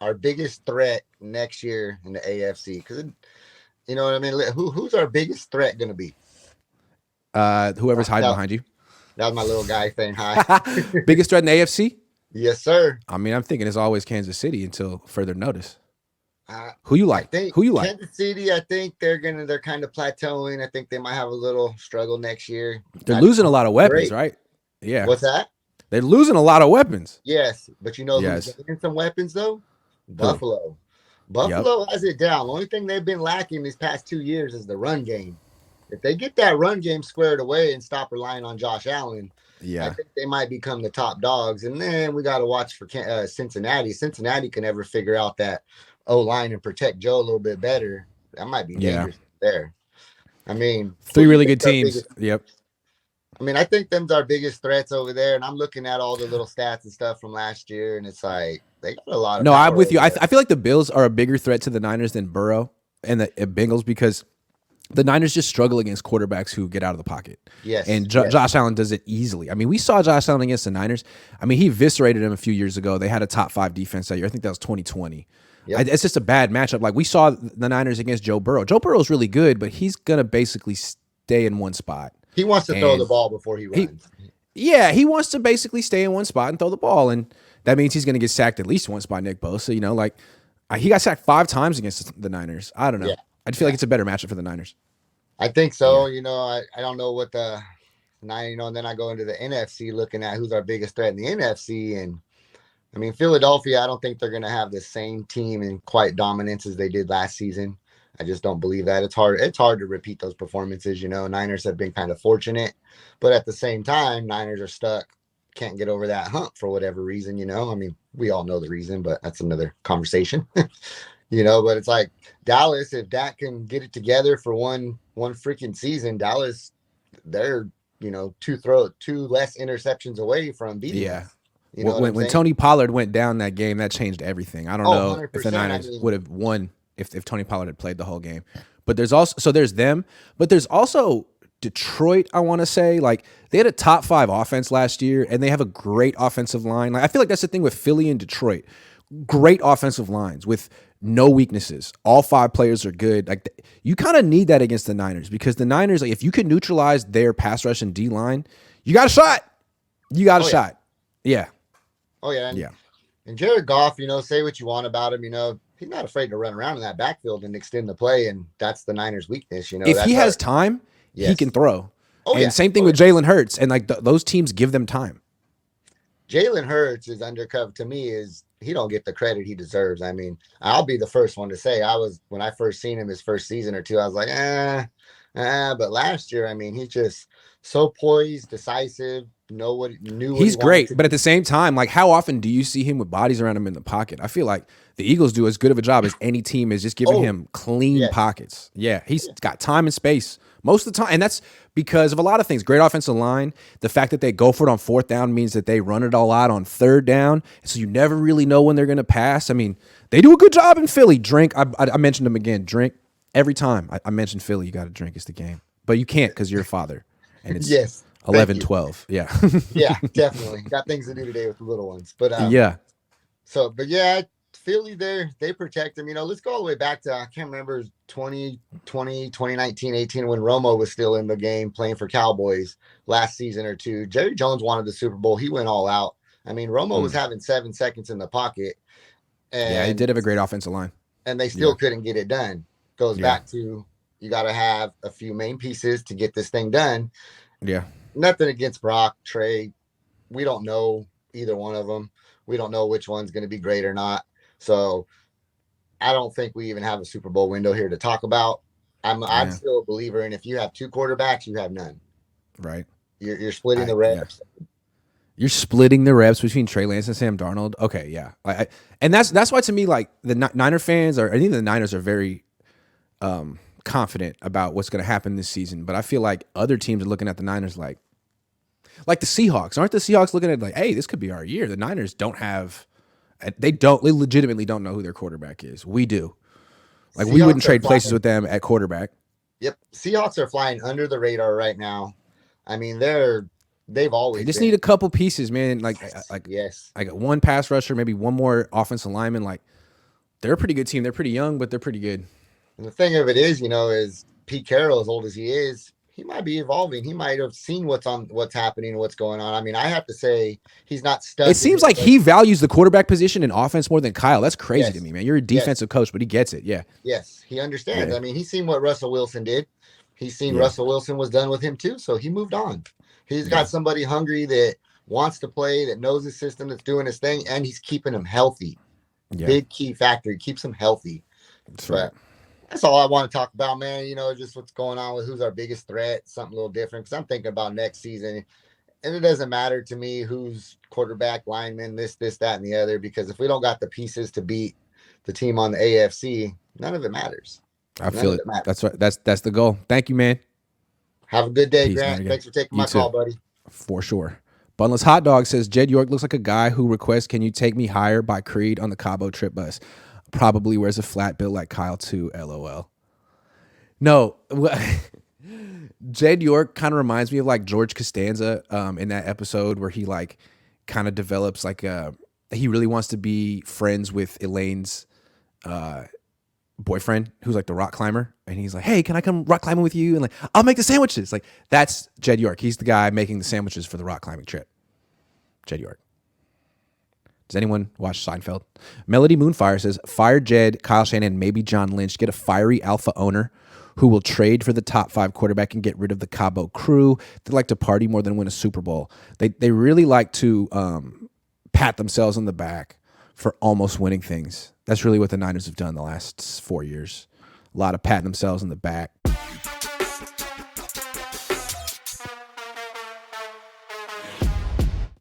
our biggest threat next year in the AFC? Because you know what I mean. Who's our biggest threat going to be? Whoever's hiding That, behind you. that was my little guy saying hi. Biggest threat in the AFC? Yes, sir. I mean, I'm thinking it's always Kansas City until further notice. I, Who you I like? think Who you like? Kansas City. I think they're kind of plateauing. I think they might have a little struggle next year. They're Not losing a lot of weapons, great. right? Yeah. What's that? They're losing a lot of weapons. Yes, but you know who's Yes. getting some weapons though? Who? Buffalo. Yep. Buffalo has it down. The only thing they've been lacking these past 2 years is the run game. If they get that run game squared away and stop relying on Josh Allen, I Yeah. think they might become the top dogs. And then we got to watch for Cincinnati. Cincinnati can never figure out that O line and protect Joe a little bit better. That might be Yeah. dangerous there. I mean, who Three do you really think good our teams. biggest? Yep. I mean, I think them's our biggest threats over there. And I'm looking at all the little stats and stuff from last year, and it's like they got a lot of No, I'm power with you. over there. I feel like the Bills are a bigger threat to the Niners than Burrow and the Bengals because the Niners just struggle against quarterbacks who get out of the pocket. Yes, And yes, Josh Allen does it easily. I mean, we saw Josh Allen against the Niners. I mean, he eviscerated him a few years ago. They had a top 5 defense that year. I think that was 2020. yep. It's just a bad matchup. Like we saw the Niners against Joe Burrow. Joe Burrow is really good, but he's going to basically stay in one spot. He wants to throw the And ball before he he, runs. yeah, he wants to basically stay in one spot and throw the ball. And that means he's going to get sacked at least once by Nick Bosa. You know, like he got sacked 5 times against the Niners. I don't know. Yeah, I feel like it's a better matchup for the Niners. I think Yeah. so. I don't know what the nine, and then I go into the NFC looking at who's our biggest threat in the NFC. And I mean, Philadelphia, I don't think they're going to have the same team and quite dominance as they did last season. I just don't believe that. It's hard to repeat those performances. Niners have been kind of fortunate, but at the same time, Niners are stuck, can't get over that hump for whatever reason. I mean, we all know the reason, but that's another conversation. But it's like Dallas, if Dak can get it together for one freaking season, Dallas, they're two less interceptions away from beating Yeah. us. You know what I'm When saying? Tony Pollard went down that game, that changed everything. I don't Oh, know if the 100%. I Niners mean, would have won if Tony Pollard had played the whole game. But there's them, but there's also Detroit, I want to say. Like they had a top 5 offense last year and they have a great offensive line. Like I feel like that's the thing with Philly and Detroit. Great offensive lines with no weaknesses. All 5 players are good. Like you kind of need that against the Niners because the Niners, like if you can neutralize their pass rush and D line, you got a shot. You got a oh yeah, shot. Yeah. oh yeah, and, Yeah. and Jared Goff, say what you want about him, he's not afraid to run around in that backfield and extend the play, and that's the Niners' weakness. If he That's has our time, he yes. can throw. Oh And yeah, same thing oh with yeah. Jalen Hurts. And like those teams give them time. Jalen Hurts is undercover to me is he don't get the credit he deserves. I mean, I'll be the first one to say when I first seen him his first season or two, I was like, but last year, I mean, he's just so poised, decisive, knew what he He's wanted great. to But at do. the same time, like how often do you see him with bodies around him in the pocket? I feel like the Eagles do as good of a job as any team is just giving Oh, him clean yes. pockets. Yeah, he's got time and space most of the time. And that's because of a lot of things. Great offensive line. The fact that they go for it on 4th down means that they run it all out on 3rd down. So you never really know when they're going to pass. I mean, they do a good job in Philly. Drink. I mentioned him again. Drink. Every time I mention Philly, you got to drink. It's the game. But you can't because you're a father. And it's Yes. Thank 11, you. 12. Yeah. Yeah, definitely. Got things to do today with the little ones. But Yeah. but yeah, Philly there, they protect him. Let's go all the way back to I can't remember 2020, 2019, 18 when Romo was still in the game playing for Cowboys last season or two. Jerry Jones wanted the Super Bowl. He went all out. I mean, Romo was Mm. having 7 seconds in the pocket Yeah, he did and have a great offensive line. they Yeah. still couldn't get it done. Goes Yeah. back to you got to have a few main pieces to get this thing done. Yeah. Nothing against Brock, Trey. We don't know either one of them. We don't know which one's going to be great or not. So I don't think we even have a Super Bowl window here to talk about. I'm Yeah. still a believer in if you have 2 quarterbacks, you have none. Right. You're splitting the Yeah. reps. You're splitting the reps between Trey Lance and Sam Darnold. Okay, yeah. And that's why to me, like the Niner fans I think the Niners are very confident about what's going to happen this season. But I feel like other teams are looking at the Niners like the Seahawks. Aren't the Seahawks looking at like, hey, this could be our year? The Niners they legitimately don't know who their quarterback is. We do. Like we wouldn't Seahawks are trade places flying. with them at quarterback. Yep, Seahawks are flying under the radar right now. I mean, they've They always just been. need a couple pieces, man. Like Yes. like one pass rusher, maybe one more offensive lineman. Like They're a pretty good team. They're pretty young, but they're pretty good. And the thing of it is, is Pete Carroll, as old as he is, he might be evolving. He might have seen what's happening, what's going on. I mean, I have to say he's not It stuck in seems his like he values the quarterback position in offense more than Kyle. That's crazy to yes, me, man. You're a yes, defensive coach, but he gets it. Yeah. yes. He understands. Yeah. I mean, he's seen what Russell Wilson did. He's seen Yeah. Russell Wilson was done with him too, so he moved on. He's Yeah. got somebody hungry that wants to play, that knows his system, that's doing his thing, and he's keeping him healthy. Yeah. Big key factor. He keeps him healthy. That's right. But that's all I want to talk about, man. Just what's going on with who's our biggest threat, something a little different. Because I'm thinking about next season, and it doesn't matter to me who's quarterback, lineman, this, that, and the other. Because if we don't got the pieces to beat the team on the AFC, none of it matters. I feel it. That's right. That's the goal. Thank you, man. Have a good day, Peace, Grant. man. Thanks for taking You my too. call, buddy. For sure. Bunless Hot Dog says Jed York looks like a guy who requests, "Can you take me higher?" by Creed on the Cabo trip bus. Probably wears a flat bill like Kyle too. LOL. No, Jed York kind of reminds me of like George Costanza in that episode where he like kind of develops like he really wants to be friends with Elaine's boyfriend who's like the rock climber, and he's like, "Hey, can I come rock climbing with you?" And like, "I'll make the sandwiches." Like that's Jed York. He's the guy making the sandwiches for the rock climbing trip. Jed York. Does anyone watch Seinfeld? Melody Moonfire says, "Fire Jed, Kyle Shanahan, maybe John Lynch. Get a fiery alpha owner who will trade for the top 5 quarterback and get rid of the Cabo crew. They like to party more than win a Super Bowl. They really like to pat themselves on the back for almost winning things. That's really what the Niners have done the last 4 years. A lot of patting themselves on the back."